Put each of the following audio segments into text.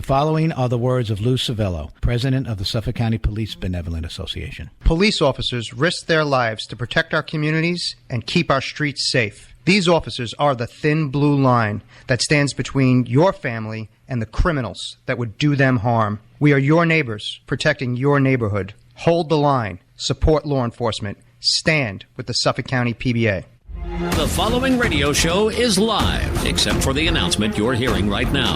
following are the words of Lou Civello, president of the Suffolk County Police Benevolent Association. Police officers risk their lives to protect our communities and keep our streets safe. These officers are the thin blue line that stands between your family and the criminals that would do them harm. We are your neighbors, protecting your neighborhood. Hold the line. Support law enforcement. Stand with the Suffolk County PBA. The following radio show is live, except for the announcement you're hearing right now.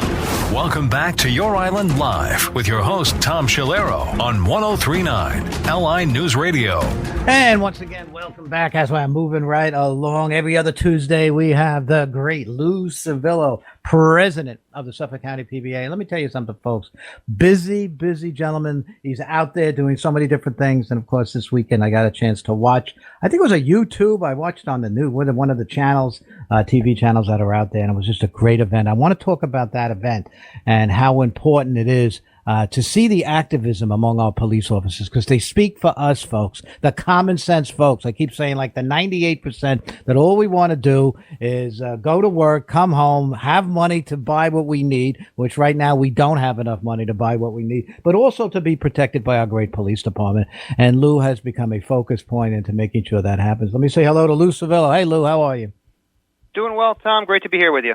Welcome back to Your Island Live with your host, Tom Schiliro, on 103.9 LI News Radio. And once again, welcome back as we're moving right along. Every other Tuesday, we have the great Lou Civello, president of the Suffolk County PBA. Let me tell you something, folks. Busy gentleman. He's out there doing so many different things. And, of course, this weekend I got a chance to watch. I think it was a YouTube. I watched on the new one of the channels, TV channels that are out there, and it was just a great event. I want to talk about that event and how important it is to see the activism among our police officers, because they speak for us, folks, the common sense folks. I keep saying, like, the 98% that all we want to do is go to work, come home, have money to buy what we need, which right now we don't have enough money to buy what we need, but also to be protected by our great police department. And Lou has become a focus point into making sure that happens. Let me say hello to Lou Civello. Hey, Lou, how are you? Doing well, Tom. Great to be here with you.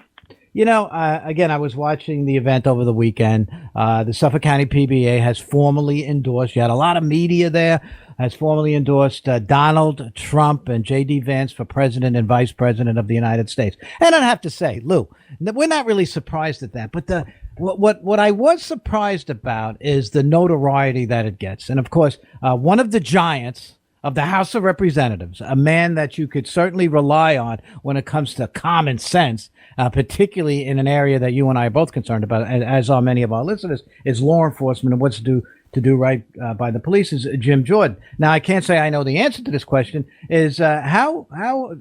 You know, again, I was watching the event over the weekend. The Suffolk County PBA has formally endorsed, you had a lot of media there, has formally endorsed Donald Trump and J.D. Vance for president and vice president of the United States. And I'd have to say, Lou, we're not really surprised at that. But what I was surprised about is the notoriety that it gets. And, of course, one of the giants of the House of Representatives, a man that you could certainly rely on when it comes to common sense, particularly in an area that you and I are both concerned about, as are many of our listeners, is law enforcement and what's to do right by the police, is Jim Jordan. Now, I can't say I know the answer to this question, is how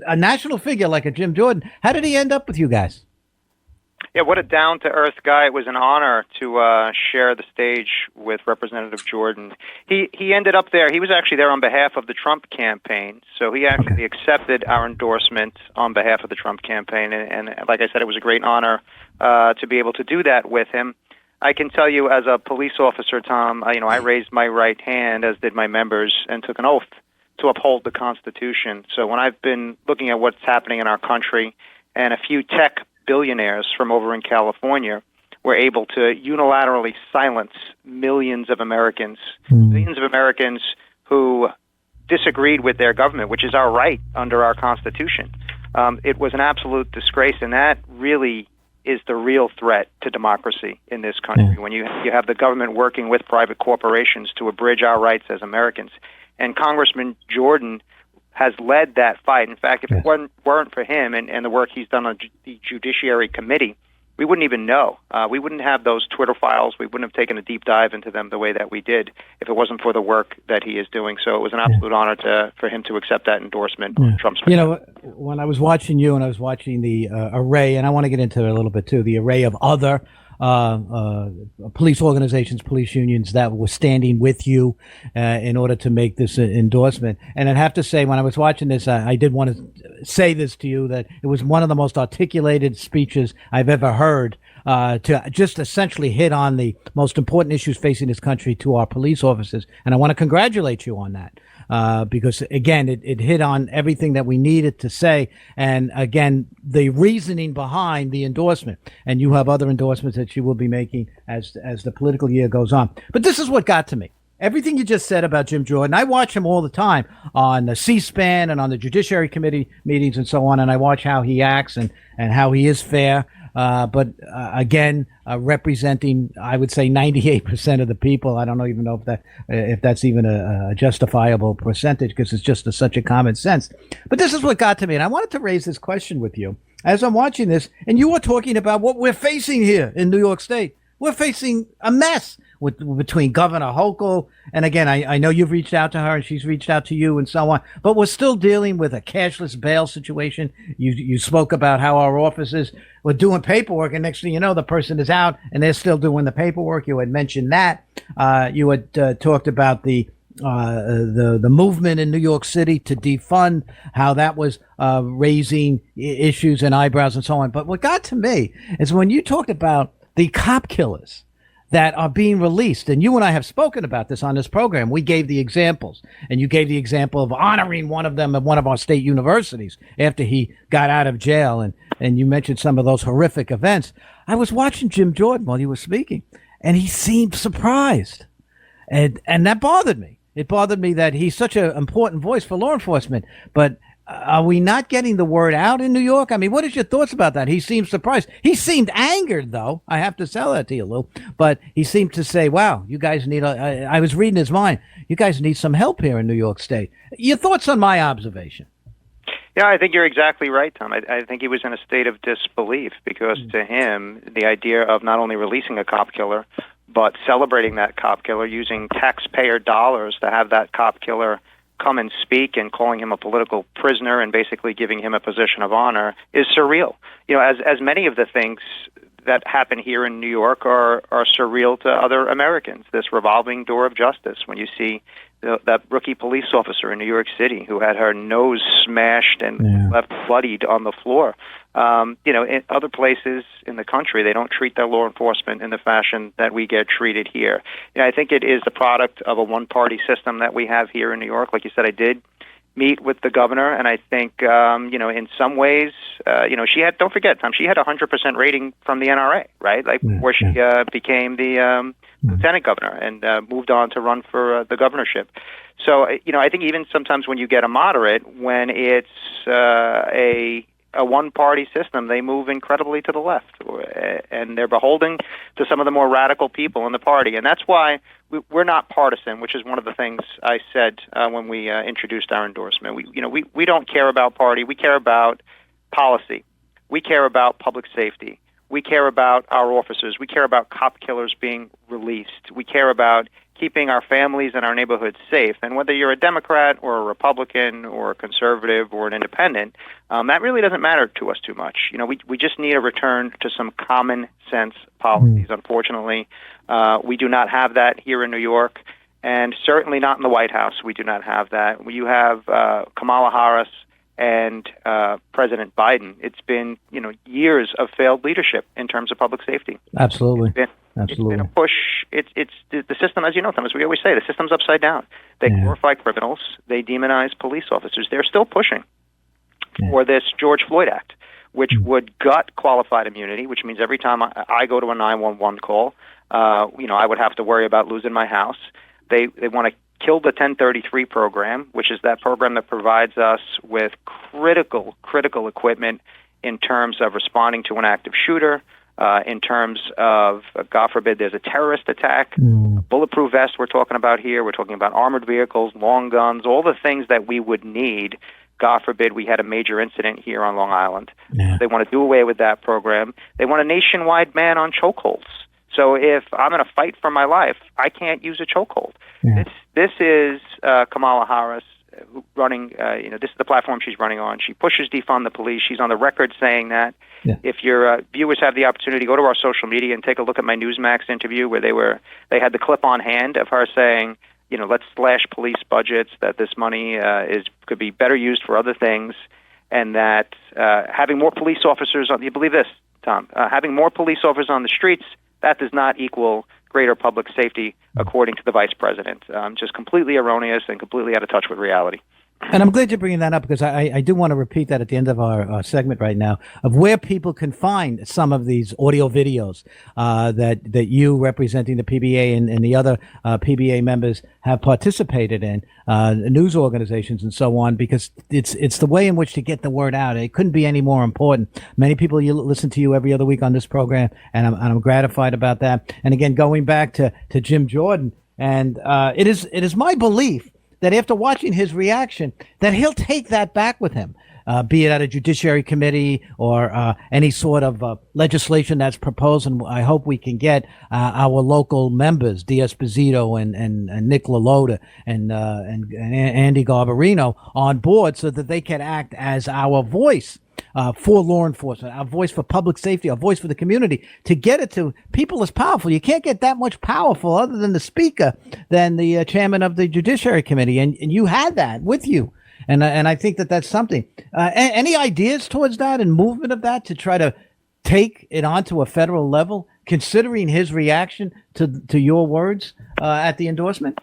a national figure like a Jim Jordan, how did he end up with you guys? Yeah, what a down-to-earth guy. It was an honor to share the stage with Representative Jordan. He ended up there. He was actually there on behalf of the Trump campaign, so he actually accepted our endorsement on behalf of the Trump campaign. And like I said, it was a great honor to be able to do that with him. I can tell you, as a police officer, Tom, I raised my right hand, as did my members, and took an oath to uphold the Constitution. So when I've been looking at what's happening in our country, and a few tech billionaires from over in California were able to unilaterally silence millions of Americans, millions of Americans who disagreed with their government, which is our right under our Constitution. It was an absolute disgrace, and that really is the real threat to democracy in this country, when you have the government working with private corporations to abridge our rights as Americans. And Congressman Jordan has led that fight. In fact, if it weren't for him and the work he's done on the Judiciary Committee, we wouldn't even know. We wouldn't have those Twitter files. We wouldn't have taken a deep dive into them the way that we did if it wasn't for the work that he is doing. So it was an absolute honor for him to accept that endorsement. Trump's. You know, when I was watching you and I was watching the array, and I want to get into it a little bit too, the array of other police organizations, police unions that were standing with you in order to make this endorsement. And I'd have to say, when I was watching this, I did want to say this to you, that it was one of the most articulated speeches I've ever heard to just essentially hit on the most important issues facing this country to our police officers. And I want to congratulate you on that. Because, again, it hit on everything that we needed to say. And, again, the reasoning behind the endorsement. And you have other endorsements that you will be making as the political year goes on. But this is what got to me. Everything you just said about Jim Jordan, I watch him all the time on the C-SPAN and on the Judiciary Committee meetings and so on. And I watch how he acts and how he is fair. But again, representing, I would say 98% of the people. I don't even know if that's even a justifiable percentage, because it's just such a common sense. But this is what got to me. And I wanted to raise this question with you as I'm watching this. And you were talking about what we're facing here in New York State. We're facing a mess between Governor Hochul, and again, I know you've reached out to her and she's reached out to you and so on, but we're still dealing with a cashless bail situation. You spoke about how our officers were doing paperwork, and next thing you know, the person is out and they're still doing the paperwork. You had mentioned that. You had talked about the movement in New York City to defund, how that was raising issues and eyebrows and so on. But what got to me is when you talked about the cop killers that are being released. And you and I have spoken about this on this program. We gave the examples, and you gave the example of honoring one of them at one of our state universities after he got out of jail. And you mentioned some of those horrific events. I was watching Jim Jordan while you were speaking, and he seemed surprised. And that bothered me. It bothered me that he's such an important voice for law enforcement, but are we not getting the word out in New York? I mean, what is your thoughts about that? He seemed surprised. He seemed angered, though. I have to sell that to you, Lou. But he seemed to say, wow, you guys need, I was reading his mind, you guys need some help here in New York State. Your thoughts on my observation? Yeah, I think you're exactly right, Tom. I think he was in a state of disbelief because to him, the idea of not only releasing a cop killer, but celebrating that cop killer, using taxpayer dollars to have that cop killer come and speak and calling him a political prisoner and basically giving him a position of honor is surreal. You know, as many of the things that happen here in New York are surreal to other Americans. This revolving door of justice, when you see that rookie police officer in New York City who had her nose smashed and left bloodied on the floor. In other places in the country, they don't treat their law enforcement in the fashion that we get treated here. I think it is the product of a one-party system that we have here in New York. Like you said, I did meet with the governor, and I think, in some ways, she had, don't forget, Tom, she had a 100% rating from the NRA, right? Where she became the lieutenant governor and moved on to run for the governorship. So, I think even sometimes when you get a moderate, when it's a one-party system, they move incredibly to the left, and they're beholden to some of the more radical people in the party. And that's why we're not partisan, which is one of the things I said when we introduced our endorsement. We don't care about party. We care about policy. We care about public safety. We care about our officers. We care about cop killers being released. We care about keeping our families and our neighborhoods safe. And whether you're a Democrat or a Republican or a conservative or an independent, that really doesn't matter to us too much. We just need a return to some common sense policies. Unfortunately, we do not have that here in New York, and certainly not in the White House. We do not have that. You have Kamala Harris and President Biden. It's been years of failed leadership in terms of public safety. Absolutely. It's been a push. It's the system, as you know, Tom, as we always say, the system's upside down. They glorify criminals. They demonize police officers. They're still pushing for this George Floyd Act, which would gut qualified immunity, which means every time I go to a 911 call, I would have to worry about losing my house. They want to kill the 1033 program, which is that program that provides us with critical equipment in terms of responding to an active shooter, in terms of, God forbid, there's a terrorist attack, bulletproof vest we're talking about here. We're talking about armored vehicles, long guns, all the things that we would need. God forbid we had a major incident here on Long Island. They want to do away with that program. They want a nationwide ban on chokeholds. So if I'm in a fight for my life, I can't use a chokehold. This is Kamala Harris running, this is the platform she's running on. She pushes defund the police. She's on the record saying that. If your viewers have the opportunity, go to our social media and take a look at my Newsmax interview where they had the clip on hand of her saying, let's slash police budgets, that this money could be better used for other things, and that having more police officers on, you believe this, Tom, having more police officers on the streets, that does not equal greater public safety, according to the vice president. Just completely erroneous and completely out of touch with reality. And I'm glad you're bringing that up, because I do want to repeat that at the end of our segment right now, of where people can find some of these audio videos that you, representing the PBA and the other PBA members, have participated in, news organizations and so on, because it's the way in which to get the word out. It couldn't be any more important. Many people listen to you every other week on this program, and I'm gratified about that. And again, going back to Jim Jordan, and it is my belief that after watching his reaction, that he'll take that back with him, be it at a judiciary committee or any sort of legislation that's proposed. And I hope we can get our local members, D'Esposito and Nick LaLota and Andy Garbarino, on board so that they can act as our voice for law enforcement, our voice for public safety, our voice for the community, to get it to people is powerful. You can't get that much powerful other than the speaker, than the chairman of the Judiciary Committee. And you had that with you. And I think that's something. Any ideas towards that and movement of that to try to take it onto a federal level, considering his reaction to your words at the endorsement?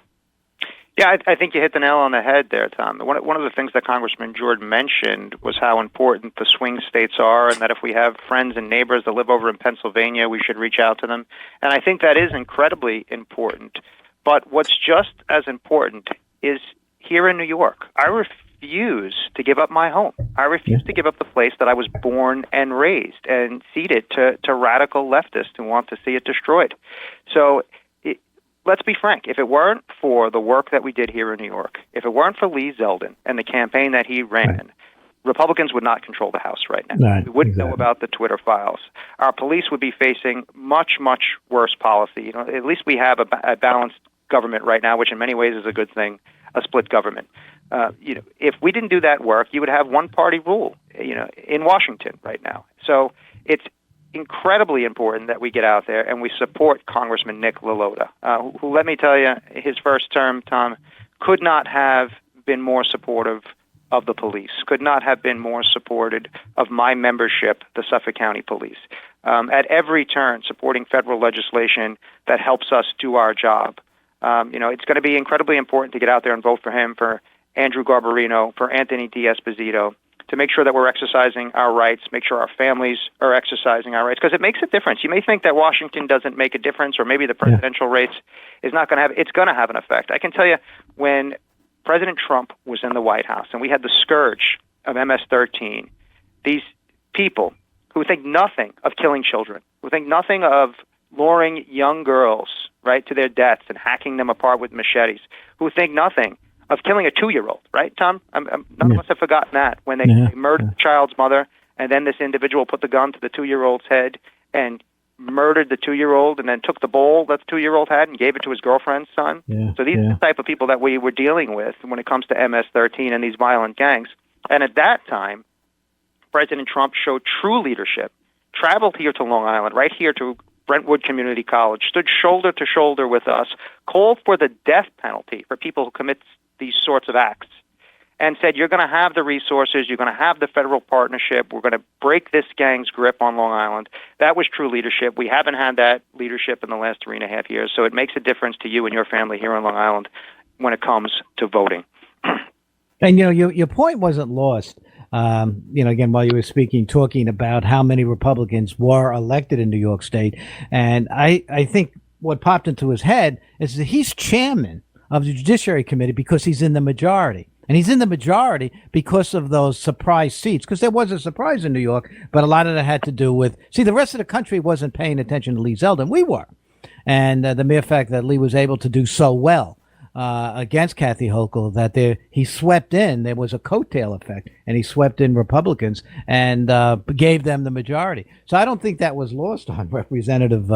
Yeah, I think you hit the nail on the head there, Tom. One of the things that Congressman Jordan mentioned was how important the swing states are, and that if we have friends and neighbors that live over in Pennsylvania, we should reach out to them. And I think that is incredibly important. But what's just as important is here in New York. I refuse to give up my home. I refuse to give up the place that I was born and raised and cede it to radical leftists who want to see it destroyed. So let's be frank. If it weren't for the work that we did here in New York, if it weren't for Lee Zeldin and the campaign that he ran, Republicans would not control the House right now. Right, we wouldn't know about the Twitter files. Our police would be facing much, much worse policy. You know, at least we have a balanced government right now, which in many ways is a good thing, a split government. If we didn't do that work, you would have one-party rule, in Washington right now. So it's incredibly important that we get out there and we support Congressman Nick LaLota, who, let me tell you, his first term, Tom, could not have been more supportive of the police, could not have been more supported of my membership, the Suffolk County Police. At every turn, supporting federal legislation that helps us do our job. It's going to be incredibly important to get out there and vote for him, for Andrew Garbarino, for Anthony D'Esposito, to make sure that we're exercising our rights, make sure our families are exercising our rights, because it makes a difference. You may think that Washington doesn't make a difference, or maybe the presidential race is not going to have, it's going to have an effect. I can tell you, when President Trump was in the White House and we had the scourge of MS-13, these people who think nothing of killing children, who think nothing of luring young girls, right, to their deaths and hacking them apart with machetes, who think nothing of killing a 2-year-old, right, Tom? None of us have forgotten that, when they murdered the child's mother, and then this individual put the gun to the 2-year-old's head and murdered the 2-year-old, and then took the bowl that the 2-year-old had and gave it to his girlfriend's son. So these are the type of people that we were dealing with when it comes to MS-13 and these violent gangs. And at that time, President Trump showed true leadership, traveled here to Long Island, right here to Brentwood Community College, stood shoulder to shoulder with us, called for the death penalty for people who commit these sorts of acts, and said, you're going to have the resources, you're going to have the federal partnership, we're going to break this gang's grip on Long Island. That was true leadership. We haven't had that leadership in the last 3.5 years, so it makes a difference to you and your family here on Long Island when it comes to voting. And, your point wasn't lost. Again, while you were speaking, talking about how many Republicans were elected in New York State. And I think what popped into his head is that he's chairman of the Judiciary Committee because he's in the majority. And he's in the majority because of those surprise seats, because there was a surprise in New York, but a lot of that had to do with, the rest of the country wasn't paying attention to Lee Zeldin. We were. And the mere fact that Lee was able to do so well against Kathy Hochul, that he swept in, there was a coattail effect, and he swept in Republicans and gave them the majority. So I don't think that was lost on Representative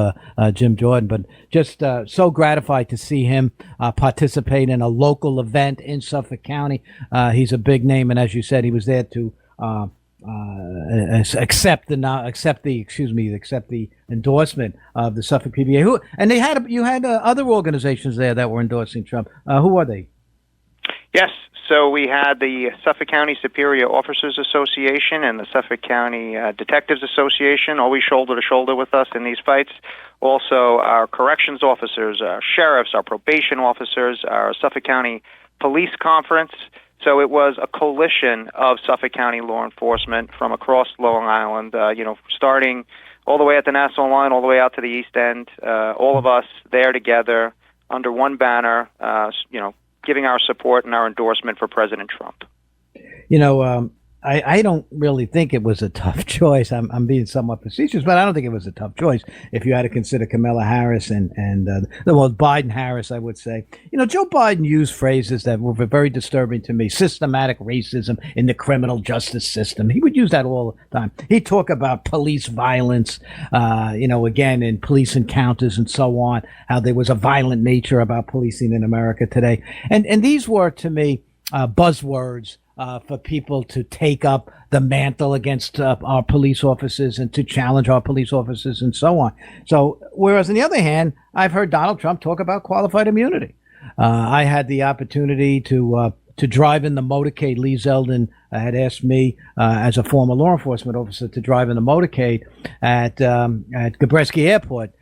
Jim Jordan, but just so gratified to see him participate in a local event in Suffolk County. He's a big name, and as you said, he was there to accept the endorsement of the Suffolk PBA. You had other organizations there that were endorsing Trump. Who are they? Yes. So we had the Suffolk County Superior Officers Association and the Suffolk County Detectives Association, always shoulder to shoulder with us in these fights. Also, our corrections officers, our sheriffs, our probation officers, our Suffolk County Police Conference. So it was a coalition of Suffolk County law enforcement from across Long Island, starting all the way at the Nassau line, all the way out to the East End, all of us there together under one banner, giving our support and our endorsement for President Trump. I don't really think it was a tough choice. I'm being somewhat facetious, but I don't think it was a tough choice if you had to consider Kamala Harris and Biden Harris, I would say. Joe Biden used phrases that were very disturbing to me. Systematic racism in the criminal justice system. He would use that all the time. He'd talk about police violence, again, in police encounters and so on, how there was a violent nature about policing in America today. And these were, to me, buzzwords for people to take up the mantle against our police officers and to challenge our police officers and so on. So, whereas on the other hand, I've heard Donald Trump talk about qualified immunity. I had the opportunity to drive in the motorcade Lee Zeldin had asked me as a former law enforcement officer to drive in the motorcade at Gabreski Airport.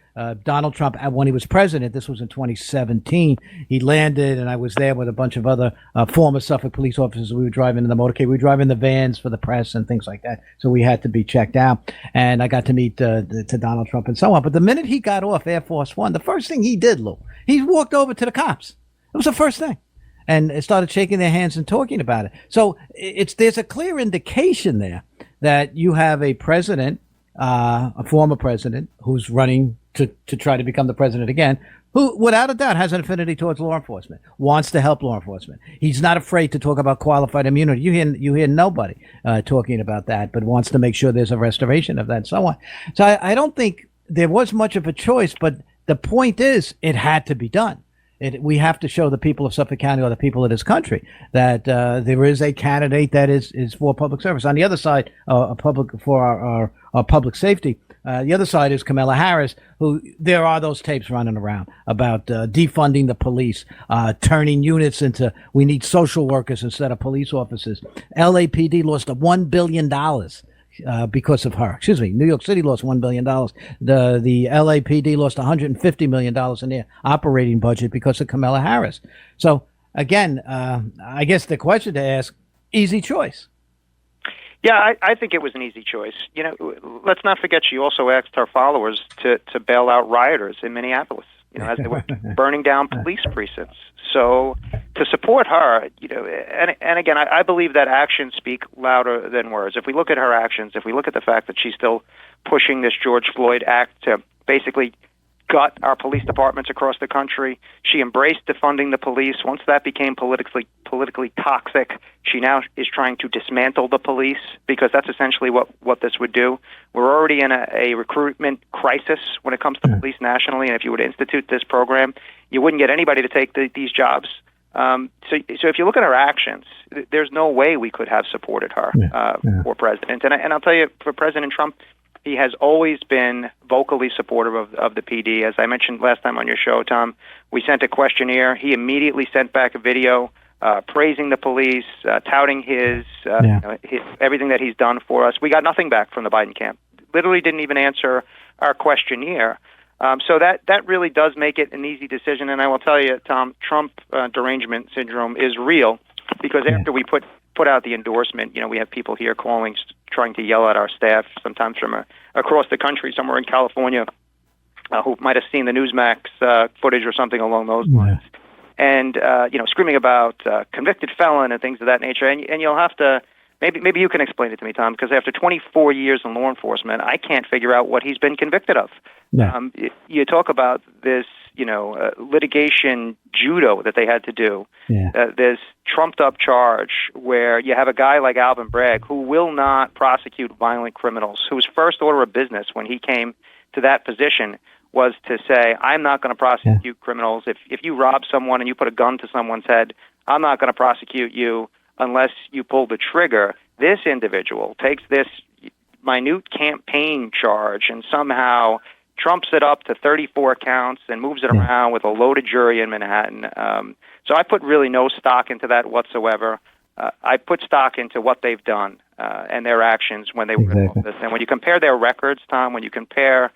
Donald Trump, when he was president, this was in 2017, he landed, and I was there with a bunch of other former Suffolk police officers. We were driving in the motorcade. We were driving the vans for the press and things like that. So we had to be checked out. And I got to meet to Donald Trump and so on. But the minute he got off Air Force One, the first thing he did, Lou, he walked over to the cops. It was the first thing. And started shaking their hands and talking about it. So there's a clear indication there that you have a president, a former president, who's running to try to become the president again, who, without a doubt, has an affinity towards law enforcement, wants to help law enforcement. He's not afraid to talk about qualified immunity. You hear nobody talking about that, but wants to make sure there's a restoration of that and so on. So I don't think there was much of a choice, but the point is it had to be done. We have to show the people of Suffolk County or the people of this country that there is a candidate that is for public service. On the other side, for our public safety, the other side is Kamala Harris, who there are those tapes running around about defunding the police, turning units into, we need social workers instead of police officers. LAPD lost $1 billion. Because of her. Excuse me. New York City lost $1 billion. The LAPD lost $150 million in their operating budget because of Kamala Harris. So again, I guess the question to ask, easy choice. Yeah, I think it was an easy choice. You know, let's not forget she also asked her followers to bail out rioters in Minneapolis, you know, as they were burning down police precincts. So to support her, you know, and again, I believe that actions speak louder than words. If we look at her actions, if we look at the fact that she's still pushing this George Floyd Act to basically gut our police departments across the country, she embraced defunding the police. Once that became politically toxic, she now is trying to dismantle the police, because that's essentially what this would do. We're already in a recruitment crisis when it comes to police nationally, and if you were to institute this program, you wouldn't get anybody to take these jobs. So if you look at her actions, there's no way we could have supported her for president. And I'll tell you, for President Trump, he has always been vocally supportive of the PD. As I mentioned last time on your show, Tom, we sent a questionnaire. He immediately sent back a video praising the police, touting his everything that he's done for us. We got nothing back from the Biden camp. Literally didn't even answer our questionnaire. So that really does make it an easy decision. And I will tell you, Tom, Trump derangement syndrome is real, because after we put out the endorsement, you know, we have people here calling, trying to yell at our staff, sometimes from across the country, somewhere in California, who might have seen the Newsmax footage or something along those lines, and you know, screaming about convicted felon and things of that nature. And you'll have to maybe you can explain it to me, Tom, because after 24 years in law enforcement, I can't figure out what he's been convicted of. You talk about this, you know, litigation judo that they had to do, this trumped-up charge where you have a guy like Alvin Bragg who will not prosecute violent criminals, whose first order of business when he came to that position was to say, I'm not going to prosecute criminals. If you rob someone and you put a gun to someone's head, I'm not going to prosecute you unless you pull the trigger. This individual takes this minute campaign charge and somehow trumps it up to 34 counts and moves it around with a loaded jury in Manhattan. So I put really no stock into that whatsoever. I put stock into what they've done and their actions when they were in office. And when you compare their records, Tom, when you compare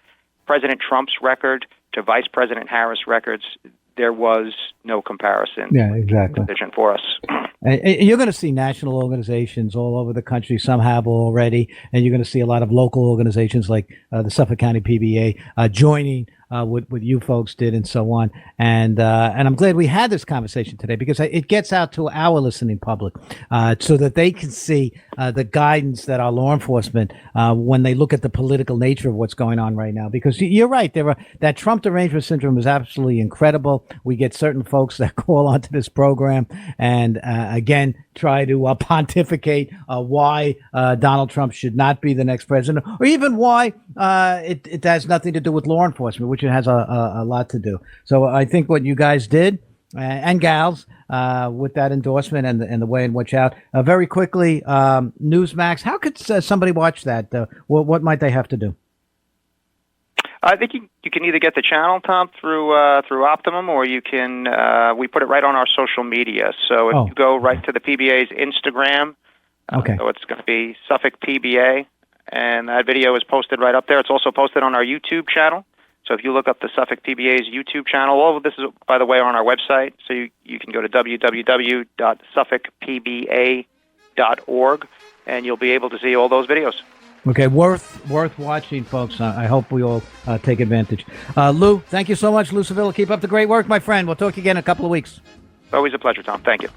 President Trump's record to Vice President Harris' records, there was no comparison. Decision for us. And you're going to see national organizations all over the country. Some have already, and you're going to see a lot of local organizations like the Suffolk County PBA joining what you folks did and so on. And I'm glad we had this conversation today, because it gets out to our listening public so that they can see the guidance that our law enforcement, when they look at the political nature of what's going on right now. Because you're right, that Trump derangement syndrome is absolutely incredible. We get certain folks that call onto this program and again try to pontificate why Donald Trump should not be the next president, or even why it has nothing to do with law enforcement, which it has a lot to do. So I think what you guys did and gals with that endorsement and the way in which out very quickly, Newsmax, how could somebody watch that? What might they have to do? I think you can either get the channel, Tom, through Optimum, or you can we put it right on our social media. So if you go right to the PBA's Instagram, Okay. So it's going to be Suffolk PBA, and that video is posted right up there. It's also posted on our YouTube channel. So if you look up the Suffolk PBA's YouTube channel, all of this is, by the way, on our website. So you can go to www.suffolkpba.org, and you'll be able to see all those videos. Okay, worth watching, folks. I hope we all take advantage. Lou, thank you so much, Lou Civello. Keep up the great work, my friend. We'll talk again in a couple of weeks. Always a pleasure, Tom. Thank you.